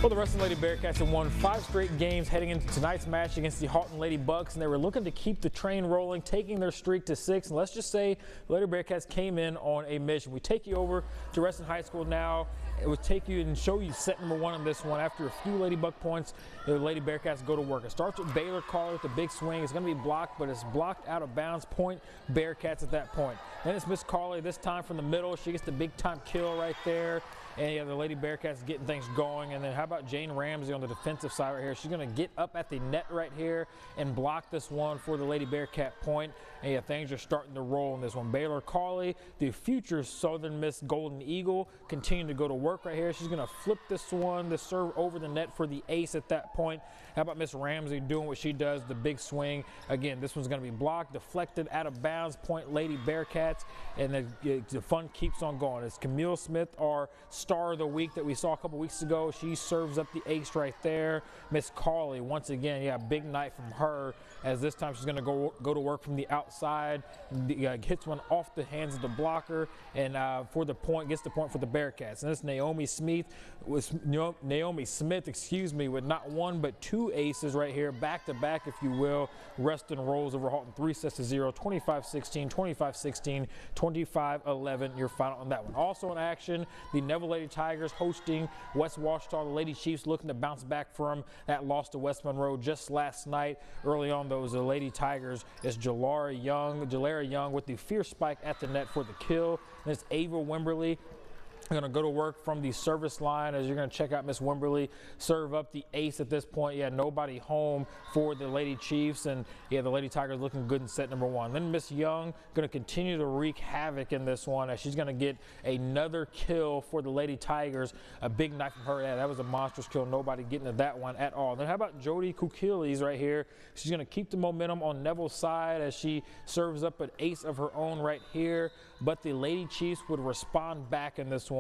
Well, the Ruston Lady Bearcats have won 5 straight games heading into tonight's match against the Halton Lady Bucks, and they were looking to keep the train rolling, taking their streak to 6. And let's just say the Lady Bearcats came in on a mission. We take you over to Ruston High School now. It would take you and show you set number 1 on this one. After a few Lady Buck points, the Lady Bearcats go to work. It starts with Baylor Carly with the big swing. It's going to be blocked, but it's blocked out of bounds. Point Bearcats at that point. Then it's Miss Carly, this time from the middle. She gets the big time kill right there. And yeah, the Lady Bearcats getting things going. And then how about Jane Ramsey on the defensive side right here? She's going to get up at the net right here and block this one for the Lady Bearcat point. And yeah, things are starting to roll in this one. Baylor Carly, the future Southern Miss Golden Eagle, continuing to go to work right here. She's going to flip this one to serve over the net for the ace at that point. How about Miss Ramsey doing what she does, the big swing. Again, this one's going to be blocked, deflected, out of bounds, point Lady Bearcats. And the fun keeps on going. It's Camille Smith, our star of the week that we saw a couple weeks ago. She serves up the ace right there. Miss Carly, once again, yeah, big night from her, as this time she's going to go to work from the outside. Hits one off the hands of the blocker, and for the point, gets the point for the Bearcats. And this Naomi Smith, with not one but 2 aces right here, back to back, if you will. Ruston rolls over Halton 3 sets to 0, 25-16, 25-16, 25-11. Your final on that one. Also in action, the Neville Lady Tigers hosting West Ouachita. The Lady Chiefs looking to bounce back from that loss to West Monroe just last night. Early on, those the Lady Tigers is Jalara Young with the fierce spike at the net for the kill. And it's Ava Wimberly. Going to go to work from the service line, as you're going to check out Miss Wimberly serve up the ace at this point. Yeah, nobody home for the Lady Chiefs, and yeah, the Lady Tigers looking good in set number 1. Then Miss Young going to continue to wreak havoc in this one, as she's going to get another kill for the Lady Tigers. A big night from her. Yeah, that was a monstrous kill. Nobody getting to that one at all. Then how about Jody Kukilis right here? She's going to keep the momentum on Neville's side as she serves up an ace of her own right here, but the Lady Chiefs would respond back in this one.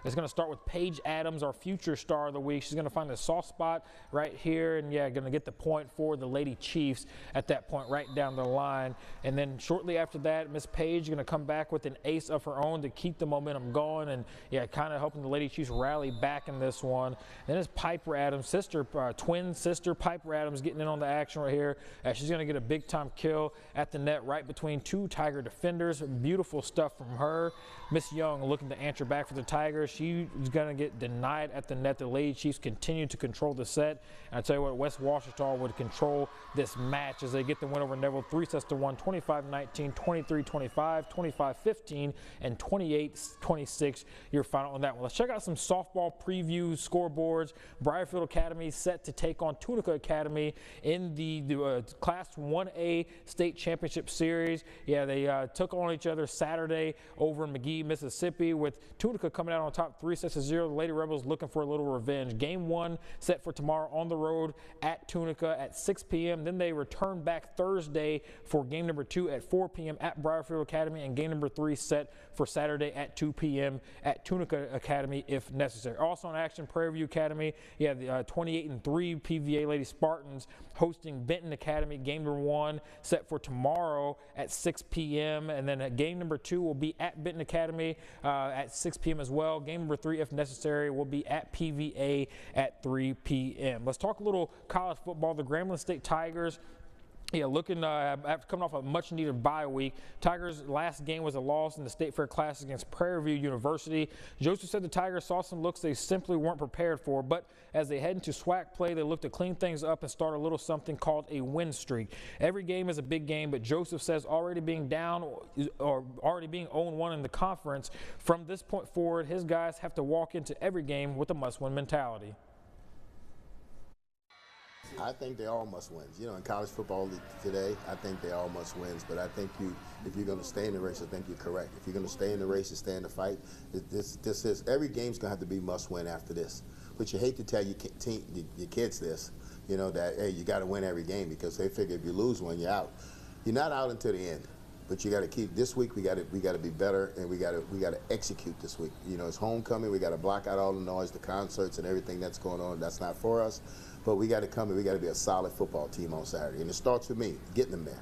It's going to start with Paige Adams, our future star of the week. She's going to find a soft spot right here, and yeah, going to get the point for the Lady Chiefs at that point right down the line. And then shortly after that, Miss Paige going to come back with an ace of her own to keep the momentum going, and yeah, kind of helping the Lady Chiefs rally back in this one. Then it's Piper Adams, twin sister Piper Adams, getting in on the action right here. She's going to get a big time kill at the net right between 2 Tiger defenders. Beautiful stuff from her. Miss Young looking to answer back for the Tigers. She's going to get denied at the net. The Lady Chiefs continue to control the set. And I tell you what, West Ouachita would control this match as they get the win over Neville 3 sets to 1, 25-19, 23-25, 25-15, and 28-26. Your final on that one. Let's check out some softball preview scoreboards. Briarfield Academy set to take on Tunica Academy in the Class 1A State Championship Series. Yeah, they took on each other Saturday over in McGee, Mississippi, with Tunica coming out on top 3 sets to 0. The Lady Rebels looking for a little revenge. Game 1 set for tomorrow on the road at Tunica at 6 p.m. Then they return back Thursday for game number 2 at 4 p.m. at Briarfield Academy, and game number 3 set for Saturday at 2 p.m. at Tunica Academy if necessary. Also in action, Prairie View Academy. Yeah, the 28-3 PVA Lady Spartans hosting Benton Academy. Game number 1 set for tomorrow at 6 p.m. And then game number 2 will be at Benton Academy at 6 p.m. as well. Game number 3, if necessary, will be at PVA at 3 p.m. Let's talk a little college football. The Grambling State Tigers, yeah, looking after coming off a much-needed bye week. Tigers' last game was a loss in the State Fair Classic against Prairie View University. Joseph said the Tigers saw some looks they simply weren't prepared for, but as they head into SWAC play, they look to clean things up and start a little something called a win streak. Every game is a big game, but Joseph says already being down or already being 0-1 in the conference, from this point forward, his guys have to walk into every game with a must-win mentality. I think they all must wins. You know, in college football today, I think they all must wins. But I think if you're going to stay in the race, I think you're correct. If you're going to stay in the race and stay in the fight, this is every game's going to have to be must win after this. But you hate to tell your kids this, you know, that hey, you got to win every game, because they figure if you lose one, you're out. You're not out until the end. But you got to keep this week. We got to be better, and we got to execute this week. You know, it's homecoming. We got to block out all the noise, the concerts, and everything that's going on. That's not for us. But we got to come and we got to be a solid football team on Saturday, and it starts with me getting them there.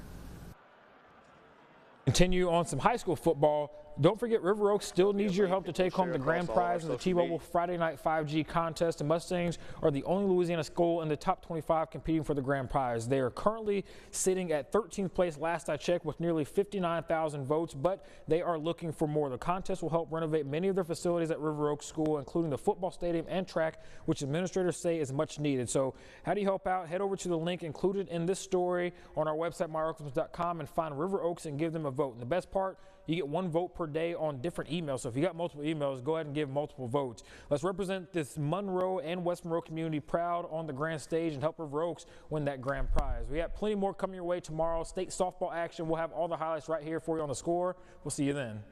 Continue on some high school football. Don't forget, River Oaks still needs your help to take home the grand prize of the T-Mobile Friday Night 5G contest. The Mustangs are the only Louisiana school in the top 25 competing for the grand prize. They are currently sitting at 13th place last I checked with nearly 59,000 votes, but they are looking for more. The contest will help renovate many of their facilities at River Oaks School, including the football stadium and track, which administrators say is much needed. So how do you help out? Head over to the link included in this story on our website, myoaksums.com, and find River Oaks and give them a vote. And the best part, you get 1 vote per day on different emails. So if you got multiple emails, go ahead and give multiple votes. Let's represent this Monroe and West Monroe community proud on the grand stage and help River Oaks win that grand prize. We have plenty more coming your way tomorrow. State softball action. We'll have all the highlights right here for you on The Score. We'll see you then.